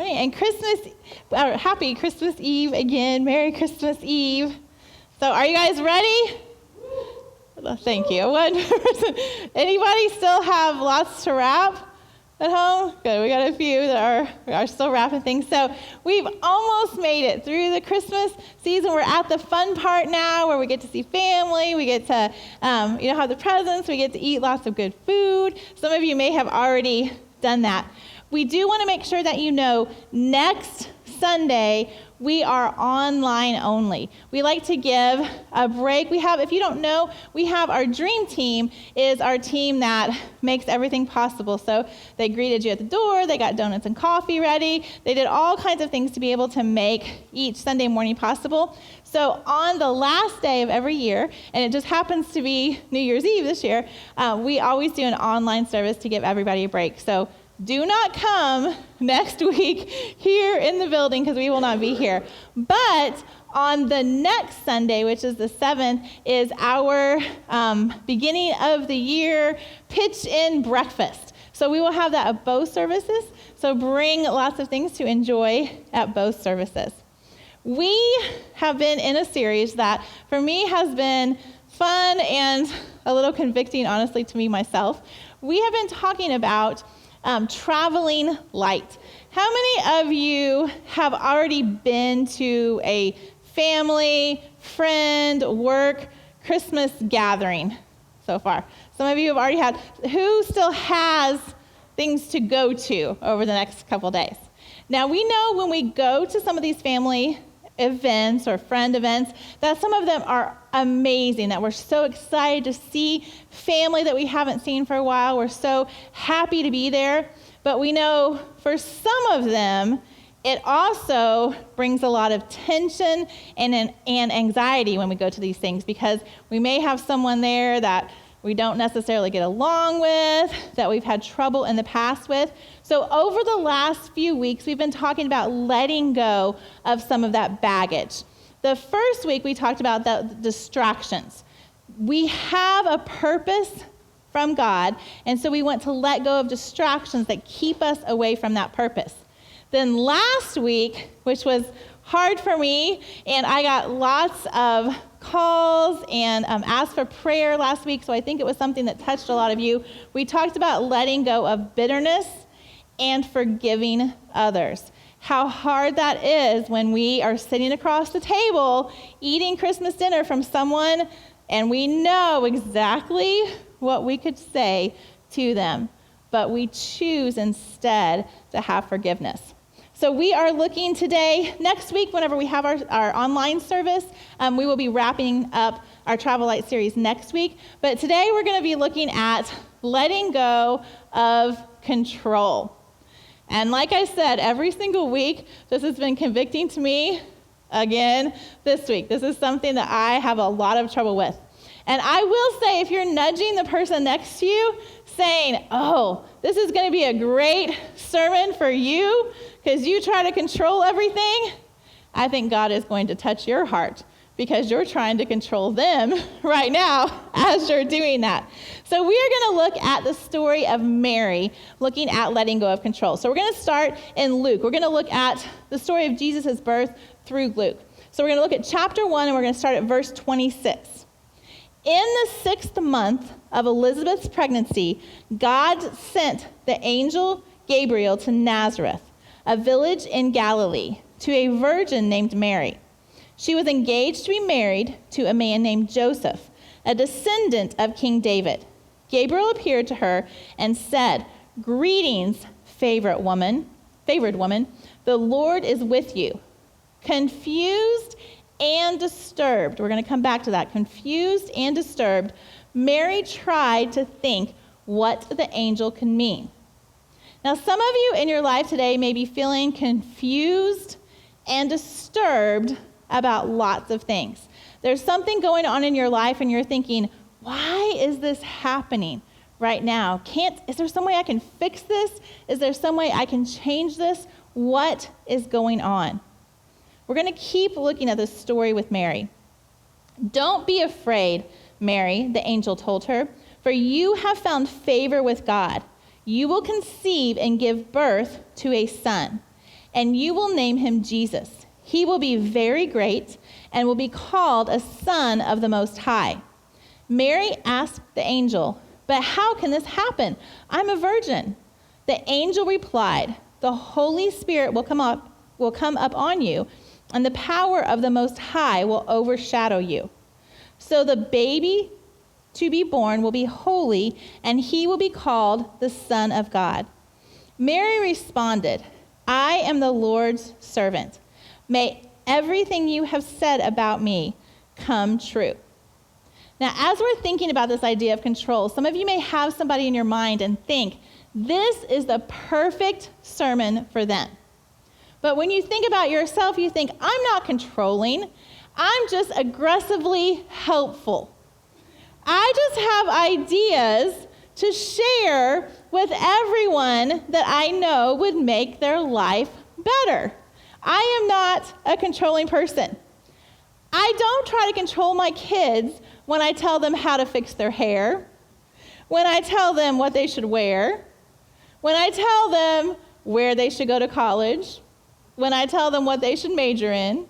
And happy Christmas Eve again. Merry Christmas Eve. So are you guys ready? Thank you. One person. Anybody still have lots to wrap at home? Good. We got a few that are still wrapping things. So we've almost made it through the Christmas season. We're at the fun part now where we get to see family. We get to have the presents. We get to eat lots of good food. Some of you may have already done that. We do want to make sure that you know next Sunday we are online only. We like to give a break. If you don't know, we have our dream team is our team that makes everything possible. So they greeted you at the door. They got donuts and coffee ready. They did all kinds of things to be able to make each Sunday morning possible. So on the last day of every year, and it just happens to be New Year's Eve this year, we always do an online service to give everybody a break. So do not come next week here in the building because we will not be here. But on the next Sunday, which is the 7th, is our beginning of the year pitch-in breakfast. So we will have that at both services. So bring lots of things to enjoy at both services. We have been in a series that for me has been fun and a little convicting, honestly, to me myself. We have been talking about traveling light. How many of you have already been to a family, friend, work, Christmas gathering so far? Some of you have already had. Who still has things to go to over the next couple days? Now, we know when we go to some of these family events or friend events that some of them are amazing, that we're so excited to see family that we haven't seen for a while. We're so happy to be there. But we know for some of them, it also brings a lot of tension and anxiety when we go to these things because we may have someone there that we don't necessarily get along with, that we've had trouble in the past with. So over the last few weeks, we've been talking about letting go of some of that baggage. The first week, we talked about the distractions. We have a purpose from God, and so we want to let go of distractions that keep us away from that purpose. Then last week, which was hard for me, and I got lots of calls and asked for prayer last week, so I think it was something that touched a lot of you. We talked about letting go of bitterness and forgiving others. How hard that is when we are sitting across the table eating Christmas dinner from someone and we know exactly what we could say to them, but we choose instead to have forgiveness. So we are looking today, next week, whenever we have our online service, we will be wrapping up our Travel Light series next week. But today we're going to be looking at letting go of control. And like I said, every single week, this has been convicting to me again this week. This is something that I have a lot of trouble with. And I will say, if you're nudging the person next to you, saying, oh, this is going to be a great sermon for you because you try to control everything, I think God is going to touch your heart because you're trying to control them right now as you're doing that. So we are going to look at the story of Mary, looking at letting go of control. So we're going to start in Luke. We're going to look at the story of Jesus' birth through Luke. So we're going to look at chapter 1, and we're going to start at verse 26. In the 6th month of Elizabeth's pregnancy, God sent the angel Gabriel to Nazareth, a village in Galilee, to a virgin named Mary. She was engaged to be married to a man named Joseph, a descendant of King David. Gabriel appeared to her and said, "Greetings, favored woman. The Lord is with you." Confused and disturbed, we're going to come back to that. Confused and disturbed, Mary tried to think what the angel could mean. Now, some of you in your life today may be feeling confused and disturbed about lots of things. There's something going on in your life and you're thinking, why is this happening right now? Is there some way I can fix this? Is there some way I can change this? What is going on? We're going to keep looking at this story with Mary. "Don't be afraid, Mary," the angel told her, "for you have found favor with God. You will conceive and give birth to a son, and you will name him Jesus. He will be very great and will be called a Son of the Most High." Mary asked the angel, "But how can this happen? I'm a virgin." The angel replied, "The Holy Spirit will come up on you, and the power of the Most High will overshadow you. So the baby to be born will be holy, and he will be called the Son of God." Mary responded, "I am the Lord's servant. May everything you have said about me come true." Now, as we're thinking about this idea of control, some of you may have somebody in your mind and think, this is the perfect sermon for them. But when you think about yourself, you think, I'm not controlling. I'm just aggressively helpful. I just have ideas to share with everyone that I know would make their life better. I am not a controlling person. I don't try to control my kids when I tell them how to fix their hair, when I tell them what they should wear, when I tell them where they should go to college, when I tell them what they should major in,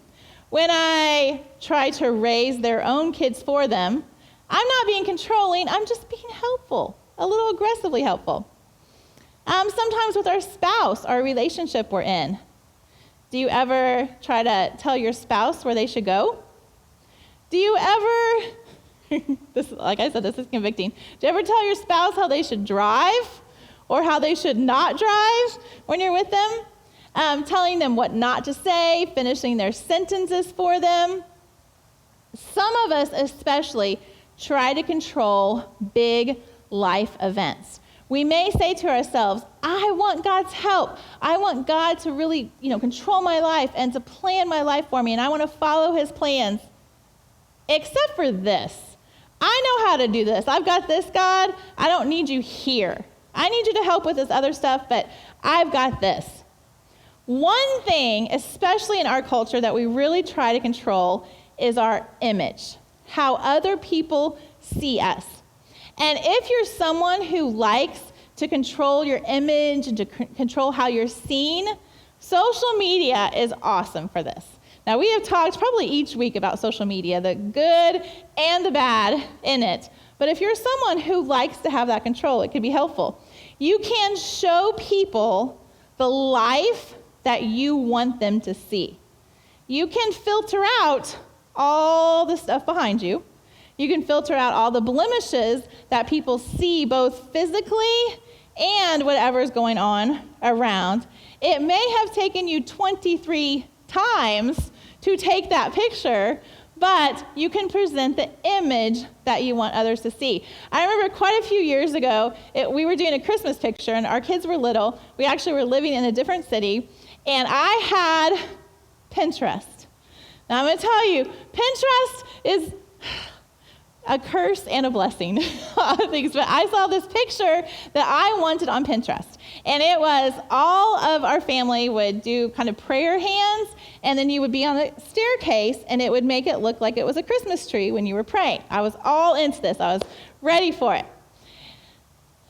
when I try to raise their own kids for them. I'm not being controlling, I'm just being helpful, a little aggressively helpful. Sometimes with our spouse, our relationship we're in. Do you ever try to tell your spouse where they should go? Do you ever, like I said, this is convicting. Do you ever tell your spouse how they should drive or how they should not drive when you're with them? Telling them what not to say, finishing their sentences for them. Some of us especially try to control big life events. We may say to ourselves, I want God's help. I want God to really, control my life and to plan my life for me, and I want to follow his plans. Except for this. I know how to do this. I've got this, God. I don't need you here. I need you to help with this other stuff, but I've got this. One thing, especially in our culture, that we really try to control is our image, how other people see us. And if you're someone who likes to control your image and to control how you're seen, social media is awesome for this. Now, we have talked probably each week about social media, the good and the bad in it. But if you're someone who likes to have that control, it can be helpful. You can show people the life that you want them to see. You can filter out all the stuff behind you. You can filter out all the blemishes that people see, both physically and whatever's going on around. It may have taken you 23 times to take that picture, but you can present the image that you want others to see. I remember quite a few years ago, we were doing a Christmas picture, and our kids were little. We actually were living in a different city, and I had Pinterest. Now, I'm going to tell you, Pinterest is a curse and a blessing. But I saw this picture that I wanted on Pinterest. And it was all of our family would do kind of prayer hands, and then you would be on a staircase, and it would make it look like it was a Christmas tree when you were praying. I was all into this. I was ready for it.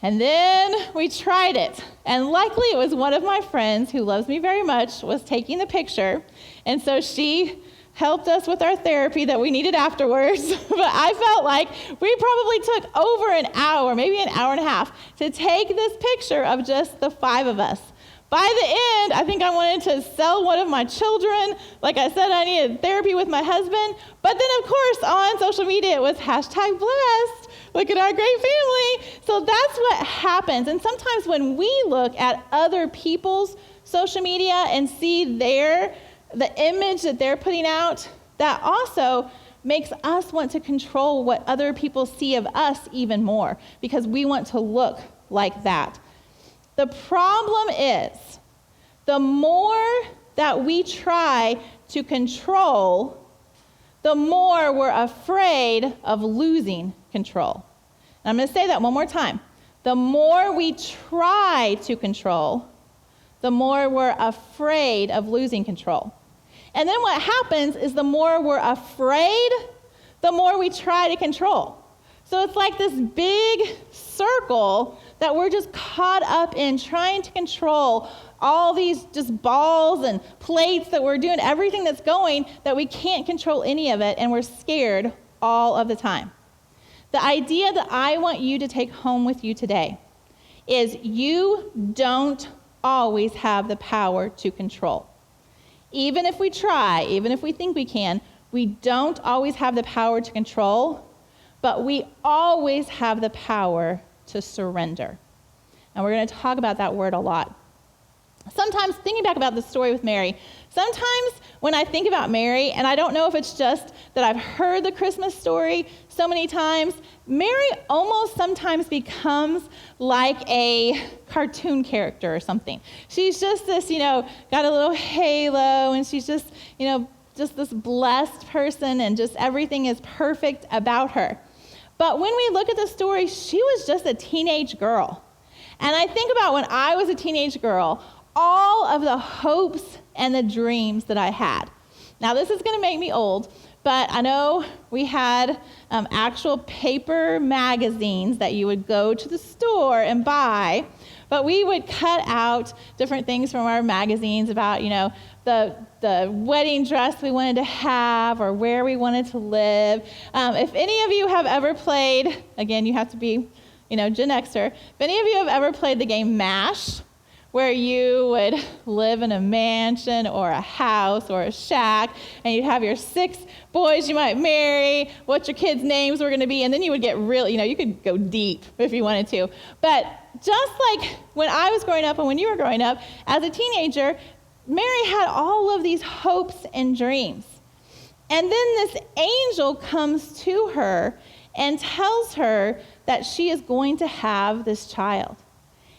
And then we tried it. And luckily, it was one of my friends who loves me very much was taking the picture. And so she helped us with our therapy that we needed afterwards. But I felt like we probably took over an hour, maybe an hour and a half, to take this picture of just the 5 of us. By the end, I think I wanted to sell one of my children. Like I said, I needed therapy with my husband. But then, of course, on social media, it was #blessed. Look at our great family. So that's what happens. And sometimes when we look at other people's social media and see the image that they're putting out, that also makes us want to control what other people see of us even more, because we want to look like that. The problem is, the more that we try to control, the more we're afraid of losing control. And I'm going to say that one more time. The more we try to control, the more we're afraid of losing control. And then what happens is the more we're afraid, the more we try to control. So it's like this big circle that we're just caught up in trying to control all these just balls and plates that we're doing, everything that's going, that we can't control any of it, and we're scared all of the time. The idea that I want you to take home with you today is you don't always have the power to control. Even if we try, even if we think we can, we don't always have the power to control, but we always have the power to surrender. And we're going to talk about that word a lot. Sometimes, thinking back about the story with Mary, sometimes when I think about Mary, and I don't know if it's just that I've heard the Christmas story so many times, Mary almost sometimes becomes like a cartoon character or something. She's just this, got a little halo, and she's just, just this blessed person, and just everything is perfect about her. But when we look at the story, she was just a teenage girl. And I think about when I was a teenage girl, all of the hopes and the dreams that I had. Now, this is going to make me old, but I know we had actual paper magazines that you would go to the store and buy, but we would cut out different things from our magazines about, the wedding dress we wanted to have or where we wanted to live. If any of you have ever played, again, you have to be, Gen Xer, if any of you have ever played the game MASH, where you would live in a mansion or a house or a shack, and you'd have your 6 boys you might marry, what your kids' names were going to be, and then you would get really, you could go deep if you wanted to. But just like when I was growing up and when you were growing up, as a teenager, Mary had all of these hopes and dreams. And then this angel comes to her and tells her that she is going to have this child.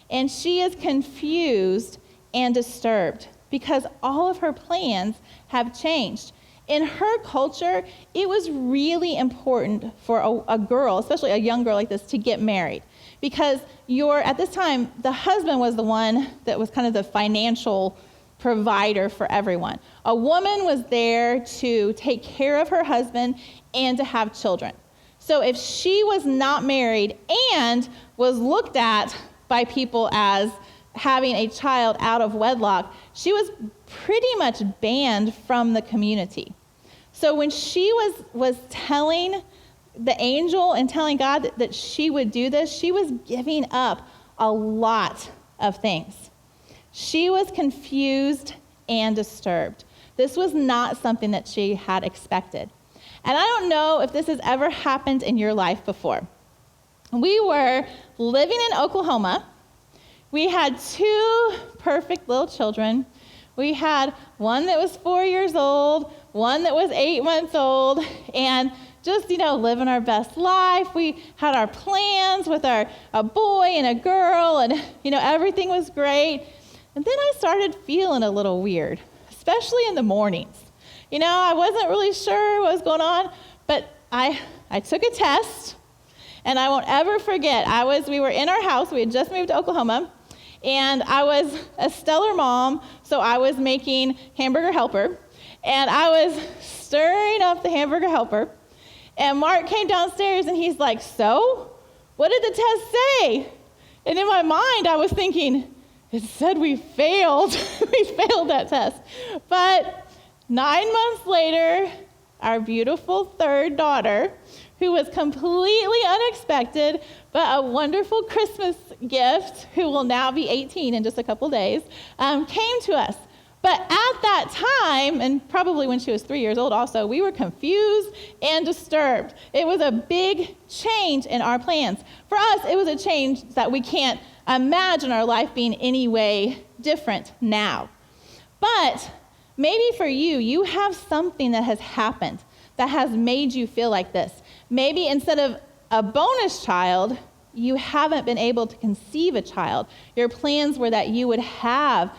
And she is confused and disturbed because all of her plans have changed. In her culture, it was really important for a girl, especially a young girl like this, to get married. Because at this time, the husband was the one that was kind of the financial provider for everyone. A woman was there to take care of her husband and to have children. So if she was not married and was looked at by people as having a child out of wedlock, she was pretty much banned from the community. So when she was telling the angel and telling God that she would do this, she was giving up a lot of things. She was confused and disturbed. This was not something that she had expected. And I don't know if this has ever happened in your life before. We were living in Oklahoma. We had 2 perfect little children. We had one that was 4 years old, one that was 8 months old, and just, living our best life. We had our plans with a boy and a girl, and, everything was great. And then I started feeling a little weird, especially in the mornings. I wasn't really sure what was going on, but I took a test. And I won't ever forget, we were in our house, we had just moved to Oklahoma, and I was a stellar mom, so I was making hamburger helper, and I was stirring up the hamburger helper, and Mark came downstairs and he's like, "So, what did the test say?" And in my mind, I was thinking, it said we failed. We failed that test. But 9 months later, our beautiful 3rd daughter, who was completely unexpected, but a wonderful Christmas gift, who will now be 18 in just a couple days, came to us. But at that time, and probably when she was 3 years old also, we were confused and disturbed. It was a big change in our plans. For us, it was a change that we can't imagine our life being any way different now. But maybe for you, you have something that has happened that has made you feel like this. Maybe instead of a bonus child, you haven't been able to conceive a child. Your plans were that you would have,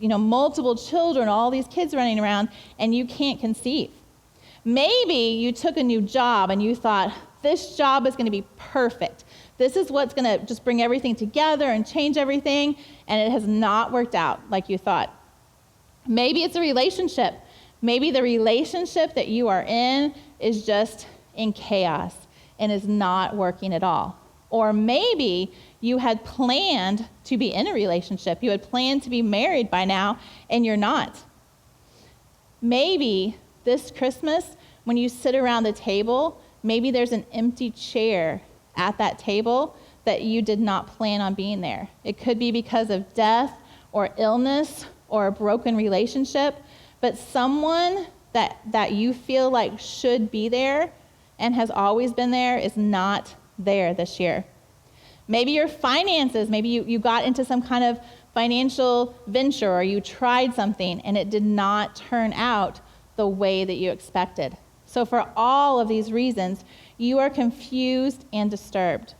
multiple children, all these kids running around, and you can't conceive. Maybe you took a new job and you thought, this job is going to be perfect. This is what's going to just bring everything together and change everything, and it has not worked out like you thought. Maybe it's a relationship. Maybe the relationship that you are in is just in chaos and is not working at all. Or maybe you had planned to be in a relationship. You had planned to be married by now, and you're not. Maybe this Christmas, when you sit around the table, maybe there's an empty chair at that table that you did not plan on being there. It could be because of death or illness or a broken relationship, but someone that you feel like should be there and has always been there is not there this year. Maybe your finances, maybe you got into some kind of financial venture or you tried something and it did not turn out the way that you expected. So for all of these reasons, you are confused and disturbed.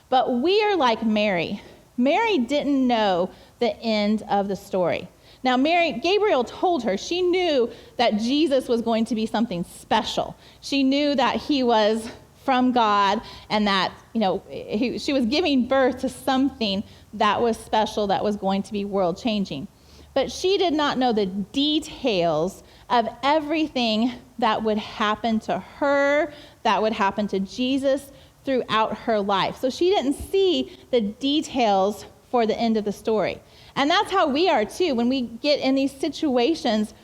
But we are like Mary. Mary didn't know the end of the story. Now, Gabriel told her, she knew that Jesus was going to be something special. She knew that he was from God and that, she was giving birth to something that was special, that was going to be world-changing. But she did not know the details of everything that would happen to her, that would happen to Jesus throughout her life. So she didn't see the details for the end of the story. And that's how we are too. When we get in these situations,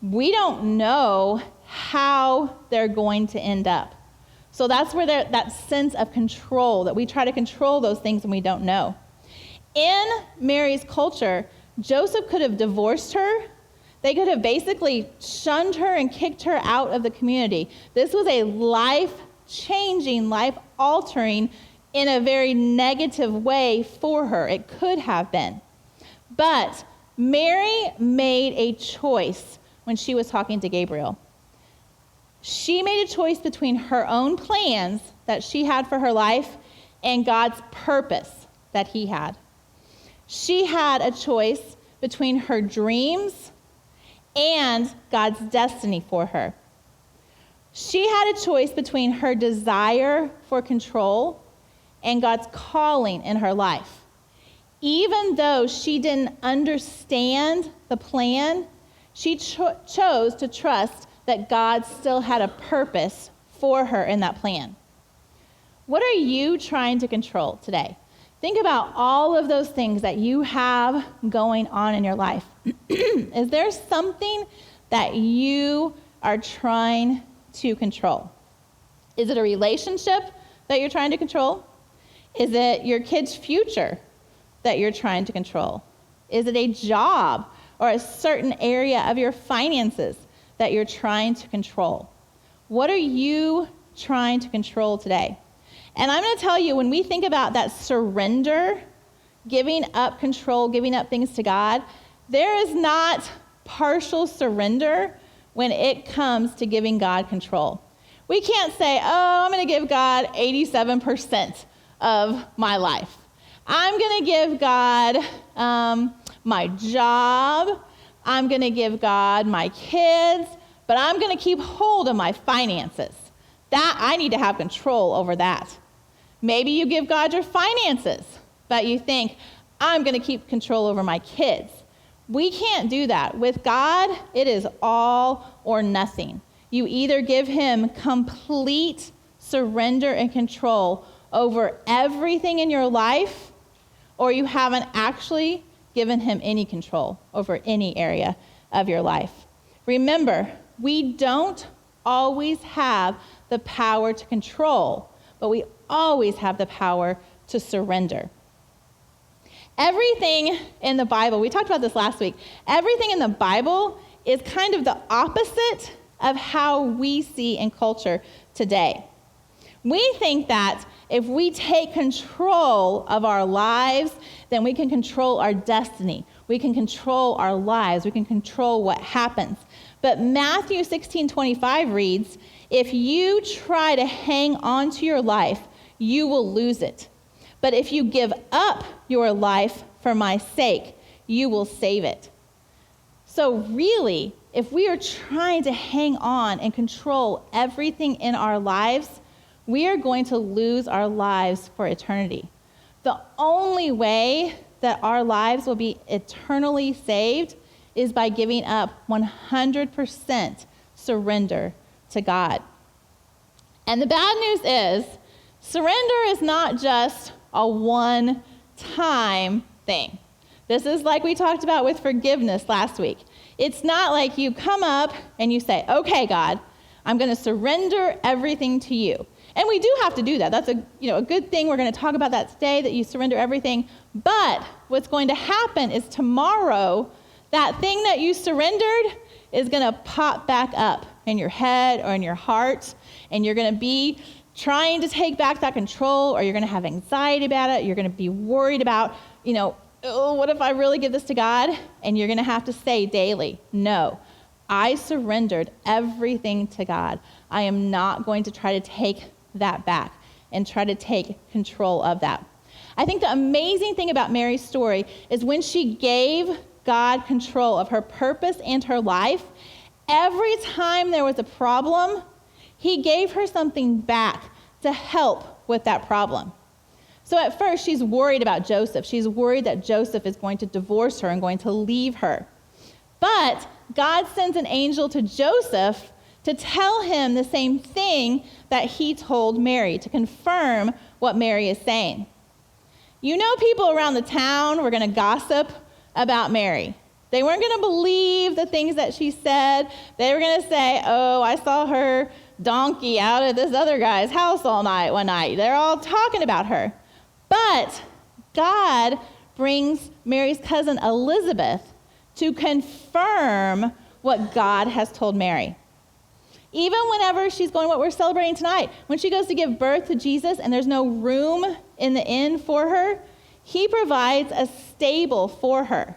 we don't know how they're going to end up. So that's where that sense of control, that we try to control those things and we don't know. In Mary's culture, Joseph could have divorced her. They could have basically shunned her and kicked her out of the community. This was a life-changing, life-altering, in a very negative way for her. It could have been. But Mary made a choice when she was talking to Gabriel. She made a choice between her own plans that she had for her life and God's purpose that he had. She had a choice between her dreams and God's destiny for her. She had a choice between her desire for control and God's calling in her life. Even though she didn't understand the plan, she chose to trust that God still had a purpose for her in that plan. What are you trying to control today? Think about all of those things that you have going on in your life. Is there something that you are trying to control? Is it a relationship that you're trying to control? Is it your kid's future that you're trying to control? Is it a job or a certain area of your finances that you're trying to control? What are you trying to control today? And I'm going to tell you, when we think about that surrender, giving up control, giving up things to God, there is not partial surrender when it comes to giving God control. We can't say, I'm going to give God 87% of my life. I'm going to give God my job. I'm going to give God my kids, but I'm going to keep hold of my finances. That I need to have control over that. Maybe you give God your finances, but you think, I'm going to keep control over my kids. We can't do that. With God, it is all or nothing. You either give him complete surrender and control over everything in your life, or you haven't actually given him any control over any area of your life. Remember, we don't always have the power to control, but we always have the power to surrender. Everything in the Bible, we talked about this last week, everything in the Bible is kind of the opposite of how we see in culture today. We think that if we take control of our lives, then we can control our destiny. We can control our lives. We can control what happens. But Matthew 16:25 reads, if you try to hang on to your life, you will lose it. But if you give up your life for my sake, you will save it. So really, if we are trying to hang on and control everything in our lives, we are going to lose our lives for eternity. The only way that our lives will be eternally saved is by giving up 100% surrender to God. And the bad news is, Surrender is not just a one-time thing. This is like we talked about with forgiveness last week. It's not like you come up and you say, okay, God, I'm going to surrender everything to you. And we do have to do that. That's a good thing. We're going to talk about that today, that you surrender everything. But what's going to happen is tomorrow, that thing that you surrendered is going to pop back up in your head or in your heart, and you're going to be trying to take back that control, or you're going to have anxiety about it. You're going to be worried about, oh, what if I really give this to God? And you're going to have to say daily, no, I surrendered everything to God. I am not going to try to take that back and try to take control of that. I think the amazing thing about Mary's story is when she gave God control of her purpose and her life, every time there was a problem, he gave her something back to help with that problem. So at first, she's worried about Joseph. She's worried that Joseph is going to divorce her and going to leave her. But God sends an angel to Joseph to tell him the same thing that he told Mary, to confirm what Mary is saying. People around the town were going to gossip about Mary. They weren't going to believe the things that she said. They were going to say, oh, I saw her donkey out at this other guy's house one night. They're all talking about her. But God brings Mary's cousin Elizabeth to confirm what God has told Mary. Even whenever she's going, what we're celebrating tonight, when she goes to give birth to Jesus and there's no room in the inn for her, he provides a stable for her.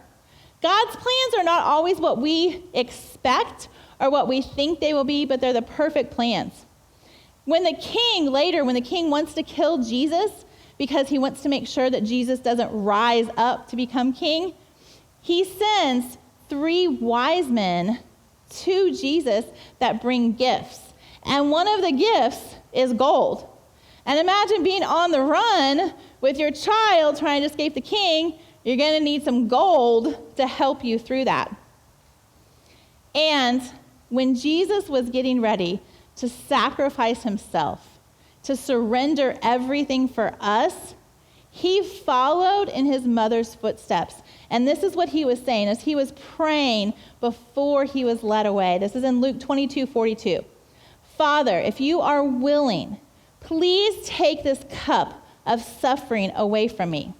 God's plans are not always what we expect or what we think they will be, but they're the perfect plans. When the king wants to kill Jesus because he wants to make sure that Jesus doesn't rise up to become king, he sends 3 wise men to Jesus that bring gifts. And one of the gifts is gold. And imagine being on the run with your child trying to escape the king. You're going to need some gold to help you through that. And when Jesus was getting ready to sacrifice himself, to surrender everything for us, he followed in his mother's footsteps. And this is what he was saying as he was praying before he was led away. This is in Luke 22:42. Father, if you are willing, please take this cup of suffering away from me.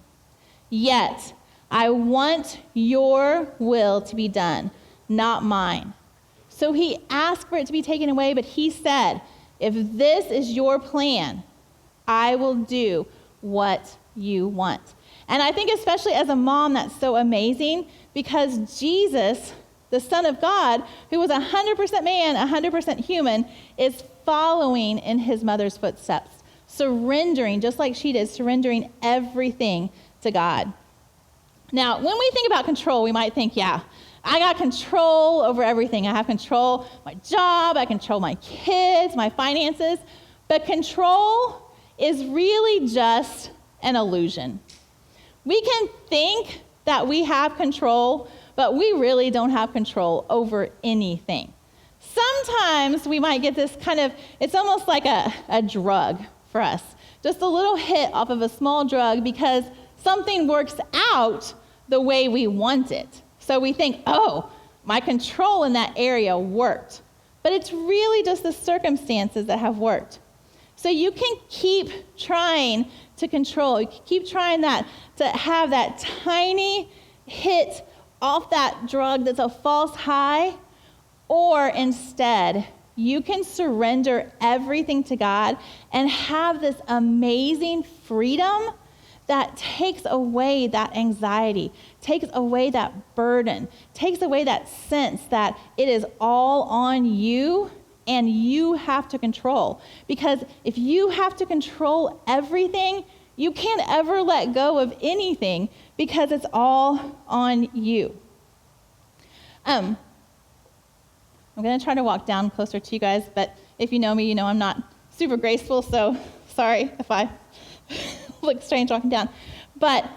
Yet, I want your will to be done, not mine. So he asked for it to be taken away, but he said, if this is your plan, I will do what you want. And I think especially as a mom, that's so amazing because Jesus, the Son of God, who was 100% man, 100% human, is following in his mother's footsteps, surrendering, just like she did, surrendering everything to God. Now, when we think about control, we might think, yeah, I got control over everything. I have control my job, I control my kids, my finances. But control is really just an illusion. We can think that we have control, but we really don't have control over anything. Sometimes we might get this it's almost like a drug for us. Just a little hit off of a small drug because something works out the way we want it. So we think, oh, my control in that area worked. But it's really just the circumstances that have worked. So you can keep trying to control. You can keep trying to have that tiny hit off that drug that's a false high. Or instead, you can surrender everything to God and have this amazing freedom that takes away that anxiety, takes away that burden, takes away that sense that it is all on you and you have to control. Because if you have to control everything, you can't ever let go of anything because it's all on you. I'm going to try to walk down closer to you guys, but if you know me, you know I'm not super graceful, so sorry if I look strange walking down. But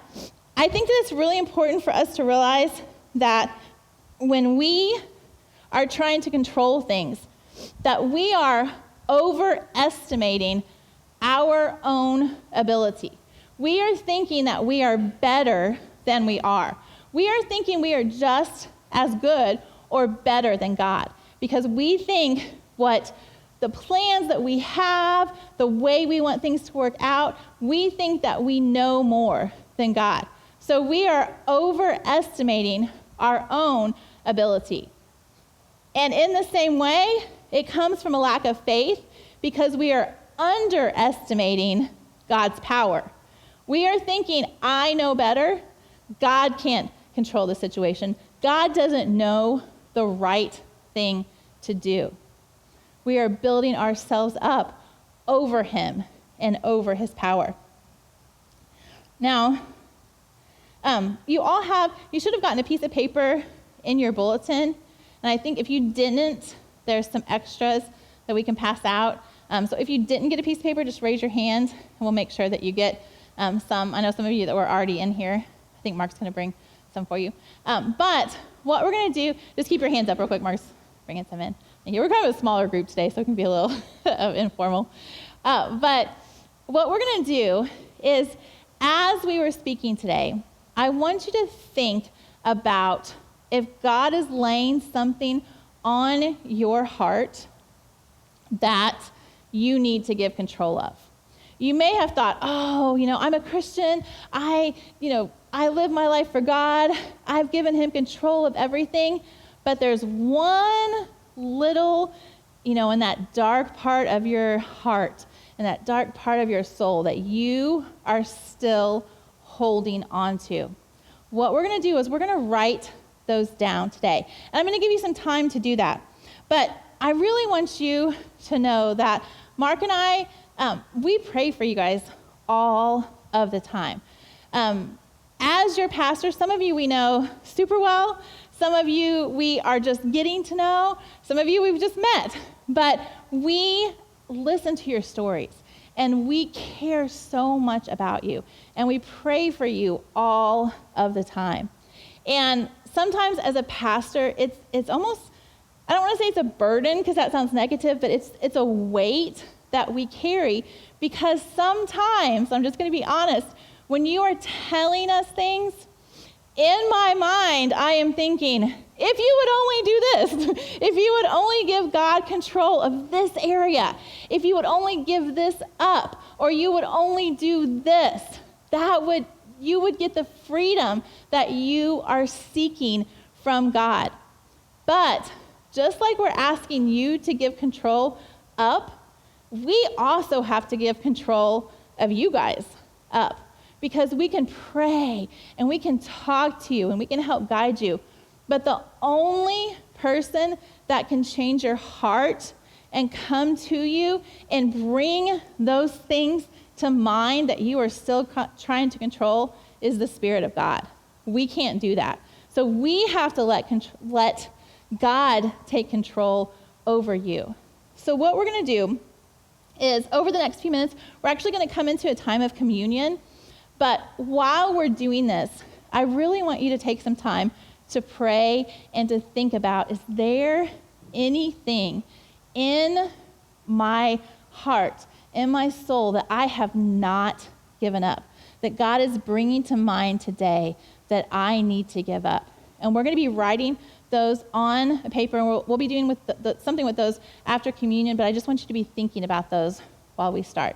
I think that it's really important for us to realize that when we are trying to control things, that we are overestimating our own ability. We are thinking that we are better than we are. We are thinking we are just as good or better than God because we think what the plans that we have, the way we want things to work out, we think that we know more than God. So we are overestimating our own ability. And in the same way, it comes from a lack of faith because we are underestimating God's power. We are thinking, I know better. God can't control the situation. God doesn't know the right thing to do. We are building ourselves up over him and over his power. Now, you should have gotten a piece of paper in your bulletin. And I think if you didn't, there's some extras that we can pass out. So if you didn't get a piece of paper, just raise your hand, and we'll make sure that you get some. I know some of you that were already in here. I think Mark's going to bring some for you. But what we're going to do, just keep your hands up real quick. Mark's bringing some in. Thank you. We're kind of a smaller group today, so it can be a little informal. But what we're going to do is, as we were speaking today, I want you to think about if God is laying something on your heart that you need to give control of. You may have thought, I'm a Christian. I live my life for God. I've given him control of everything. But there's one little, in that dark part of your heart, in that dark part of your soul that you are still holding on to. What we're going to do is we're going to write those down today. And I'm going to give you some time to do that. But I really want you to know that Mark and I, we pray for you guys all of the time. As your pastor, some of you we know super well. Some of you we are just getting to know. Some of you we've just met. But we listen to your stories. And we care so much about you. And we pray for you all of the time. And sometimes as a pastor, it's almost, I don't want to say it's a burden because that sounds negative, but it's a weight that we carry because sometimes, I'm just going to be honest, when you are telling us things, in my mind, I am thinking, if you would only do this, if you would only give God control of this area, if you would only give this up, or you would only do this, you would get the freedom that you are seeking from God. But just like we're asking you to give control up, we also have to give control of you guys up. Because we can pray and we can talk to you and we can help guide you. But the only person that can change your heart and come to you and bring those things to mind that you are still trying to control is the Spirit of God. We can't do that. So we have to let God take control over you. So what we're going to do is over the next few minutes, we're actually going to come into a time of communion. But while we're doing this, I really want you to take some time to pray and to think about, is there anything in my heart, in my soul that I have not given up, that God is bringing to mind today that I need to give up? And we're going to be writing those on a paper, and we'll be doing something with those after communion, but I just want you to be thinking about those while we start.